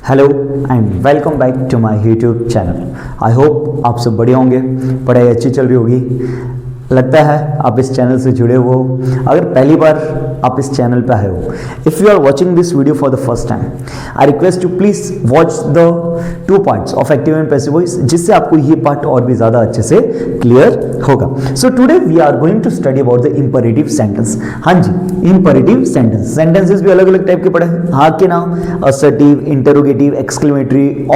Hello and welcome back to my YouTube channel. I hope आप सब बढ़िया होंगे, पढ़ाई अच्छी चल रही होगी। लगता है आप इस चैनल से जुड़े हुए हो। अगर पहली बार आप इस चैनल पे आए हो, if you are watching this video for the first time, I request you please watch the 2 parts of active and passive voice, जिससे आपको ये पार्ट और भी ज़्यादा अच्छे से क्लियर होगा। So today we are going to study about the imperative sentence. हाँ जी, इंपरेटिव सेंटेंस। सेंटेंसेस भी अलग अलग टाइप के पढ़े हैं। हाँ के नाम assertive, interrogative, exclamatory,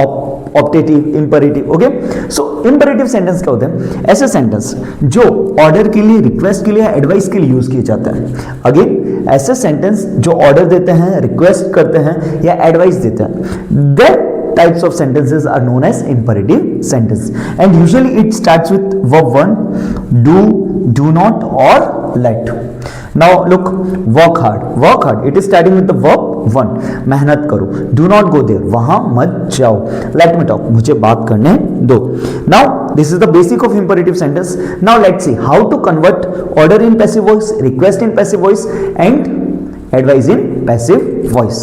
optative, imperative. Okay, so imperative sentence क्या होते हैं? ऐसे सेंटेंस जो ऑर्डर के लिए, रिक्वेस्ट के लिए, एडवाइस के लिए यूज किए जाते हैं। अगेन, ऐसे सेंटेंस जो ऑर्डर देते हैं, रिक्वेस्ट करते हैं या एडवाइस देते हैं, that types of sentences are known as imperative sentence, and usually it starts with verb 1, do, do not or let. Now look, work hard. Work hard, it is starting with the verb 1, मेहनत करो। Do not go there, वहां मत जाओ। Let me talk, मुझे बात करने दो। Now this is the basic of imperative sentence. Now let's see how to convert order in passive voice, request in passive voice and advice in passive voice.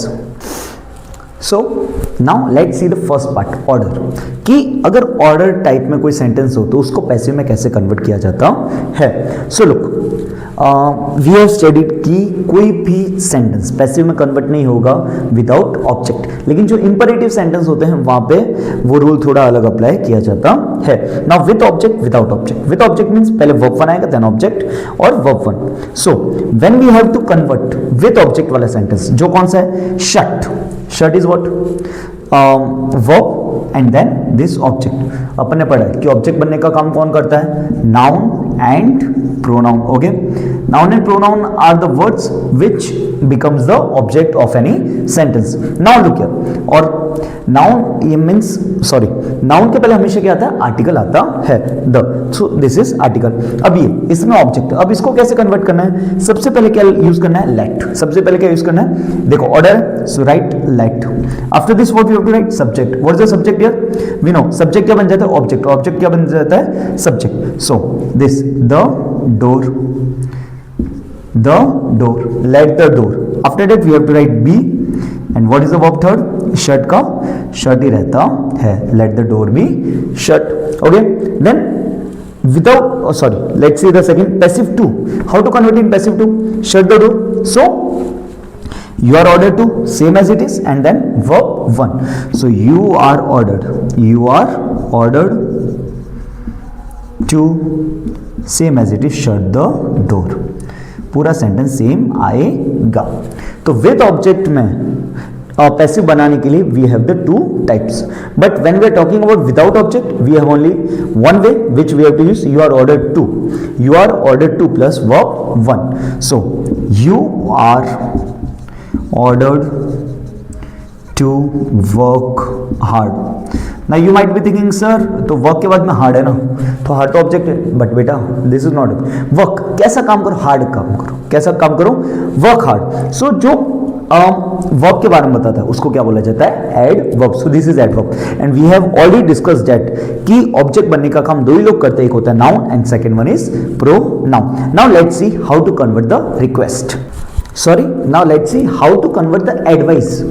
So now let's see the first part, order. कि अगर order type में कोई sentence हो तो उसको passive में कैसे convert किया जाता है। So look, we have studied कि कोई भी सेंटेंस पैसिव में कन्वर्ट नहीं होगा विदाउट ऑब्जेक्ट, लेकिन जो इंपरेटिव सेंटेंस होते हैं वहां पे वो रूल थोड़ा अलग अप्लाई किया जाता है। Now with object, without object. With object means पहले वर्ब 1 आएगा, देन ऑब्जेक्ट और verb 1। So when we have to convert with object वाला सेंटेंस, जो कौन सा है? Shut. Shut is what? Verb and then this object. अपन ने पढ़ा है कि ऑब्जेक्ट बनने का काम कौन करता है? Noun and pronoun. Okay, noun and pronoun are the words which becomes the object of any sentence. Now look here, और नाउन ये मीन्स, सॉरी, नाउन के पहले हमेशा क्या आता है? आर्टिकल आता है, the. So this is article. अब ये इसमें ऑब्जेक्ट, अब इसको कैसे कन्वर्ट करना है? सबसे पहले क्या यूज करना है? लेट। सबसे पहले क्या यूज करना है? देखो, order, so right let. After this what you have to write? Subject. What is the subject here? We know subject क्या बन जाता है? ऑब्जेक्ट। ऑब्जेक्ट क्या बन जाता है? Subject. So this the door, the door, let the door. After that we have to write be, and what is the verb third? shut का shut ही रहता है, let the door be shut. Okay, then without, oh sorry, let's see the second, passive 2. How to convert in passive 2? Shut the door. So you are ordered to, same as it is, and then verb 1. So you are ordered, you are ordered to, same as it is, shut the door. पूरा sentence same आएगा। तो with object में passive बनाने के लिए we have the 2 types, but when we are talking about without object we have only one way which we have to use. You are ordered to, you are ordered to plus verb 1। So you are ordered to work hard. Now you might be thinking, sir तो work के बाद में hard है ना, तो hard तो object है, but बेटा दिस इज नॉट वर्क। कैसा काम करो? हार्ड काम करो। कैसा काम करो? Work hard. सो जो वर्ब के बारे में बताता है उसको क्या बोला जाता है? Adverb. So this is adverb, and we have already discussed that कि ऑब्जेक्ट बनने का काम 2 ही लोग करते हैं, एक होता है noun and second one is pronoun. Now let's see how to convert the request, sorry, now let's see how to convert the advice.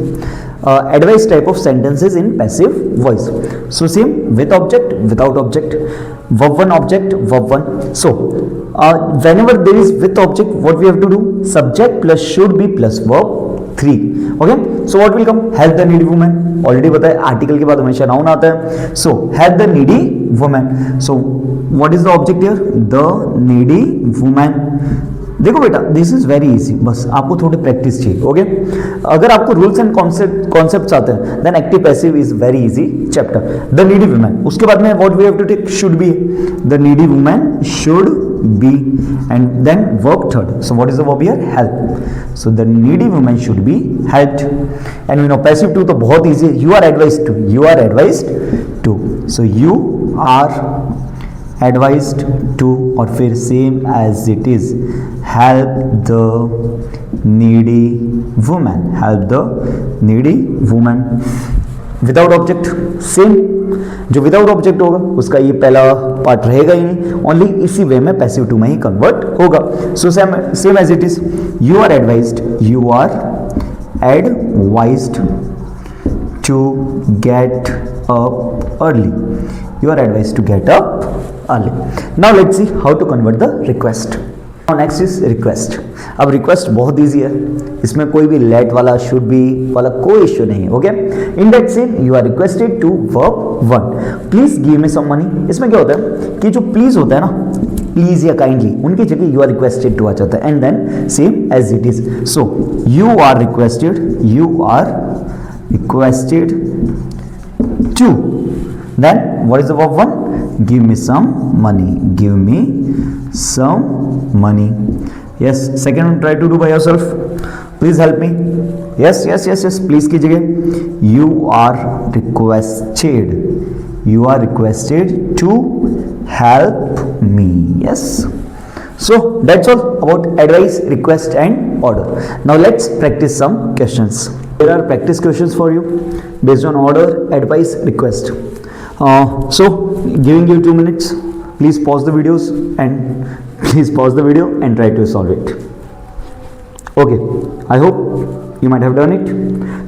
Advice type of sentences in passive voice. So same, with object, without object, verb 1 object, verb 1. So whenever there is with object, what we have to do? Subject plus should be plus verb 3. Okay, so what will come? Help the needy woman. Already बताया, article के बाद हमेशा noun आता है। So help the needy woman. So what is the object here? The needy woman. देखो बेटा, this is very easy, बस आपको थोड़ी प्रैक्टिस चाहिए। ओके, अगर आपको रूल्स एंड कॉन्सेप्ट्स आते हैं then active passive is very easy chapter. The needy woman, उसके बाद में what we have to take? Should be. The needy woman should be, and then verb third. So what is the verb here? Help. So the needy woman should be helped, and we know passive 2 तो बहुत easy है। You are advised to, you are advised to. So you are advised to, और फिर same as it is, help the needy woman, help the needy woman. Without object same, जो without object होगा उसका ये पहला part रहेगा ही नहीं, only इसी वे में पैसिव 2 में ही कन्वर्ट होगा। So same as it is, you are advised, you are advised to get up early. You are advised to get up early. Now let's see how to convert the request. Now next is request. अब request बहुत easy है, इसमें कोई भी late वाला should be वाला कोई issue नहीं है. Okay, in that same you are requested to verb 1 please give me some money. इसमें क्या होता है कि जो प्लीज होता है ना, प्लीज या काइंडली, उनकी जगह यू आर रिक्वेस्टेड टू आ जाता है and then same as it is. So you are requested to, then what is the verb 1? Give me some money. Give me some money. Yes, second one try to do by yourself. Please help me. Yes. Please कीजिए. You are requested to help me. Yes. So that's all about advice, request and order. Now let's practice some questions. There are practice questions for you based on order, advice, request. So giving you 2 minutes. Please pause the video and try to solve it. Okay, I hope you might have done it.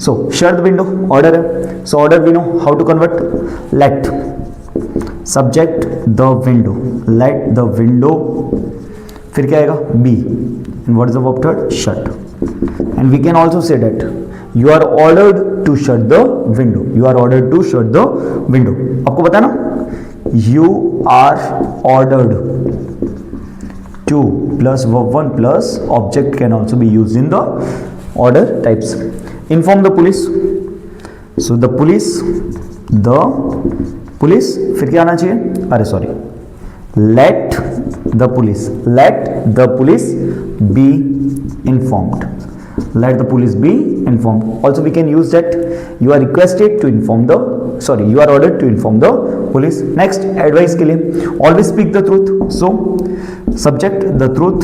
So share the window. Order है. So order we know how to convert. Let subject the window. Let the window. फिर क्या आएगा? Be. And what is the verb third? Shut. And we can also say that you are ordered to shut the window. You are ordered to shut the window. आपको पता है ना? You are ordered to plus verb 1 plus object can also be used in the order types. Inform the police. So the police फिर क्या आना चाहिए? अरे sorry, let the police be informed. Let the police be informed. Also we can use that you are requested to inform you are ordered to inform the police. Next, advice के लिए always speak the truth. So subject the truth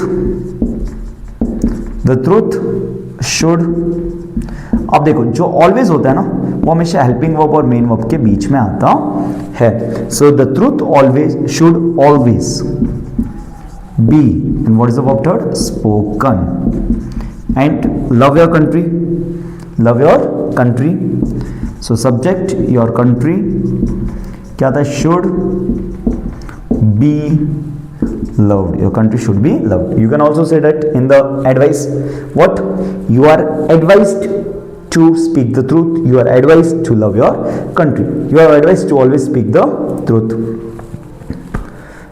should. अब देखो जो always होता है ना, वो हमेशा हेल्पिंग वर्ब और मेन वर्ब के बीच में आता है. So the truth should always be, and what is the verb third? Spoken. And love your country. So subject your country क्या था? Should be loved. Your country should be loved. You can also say that in the advice. What? You are advised to speak the truth. You are advised to love your country. You are advised to always speak the truth.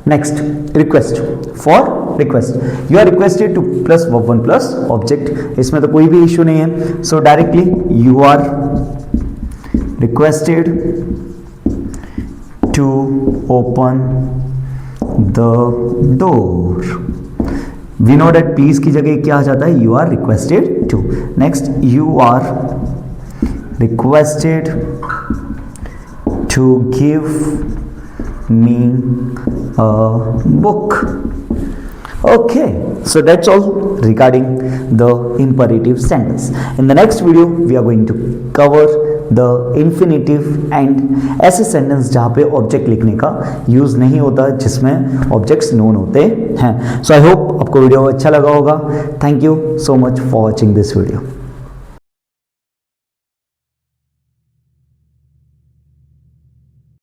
Next, request. For request, you are requested to plus verb 1 plus object. इसमें तो कोई भी issue नहीं है. So directly you are requested to open the door. We know that please की जगह क्या आ जाता है? You are requested to. Next, you are requested to give me a book. Okay, so that's all regarding the imperative sentence. In the next video we are going to cover the infinitive and ऐसे sentence जहाँ पे object लिखने का use नहीं होता, जिसमें objects known होते हैं. सो आई होप आपको वीडियो अच्छा लगा होगा. Thank you so much for watching this video.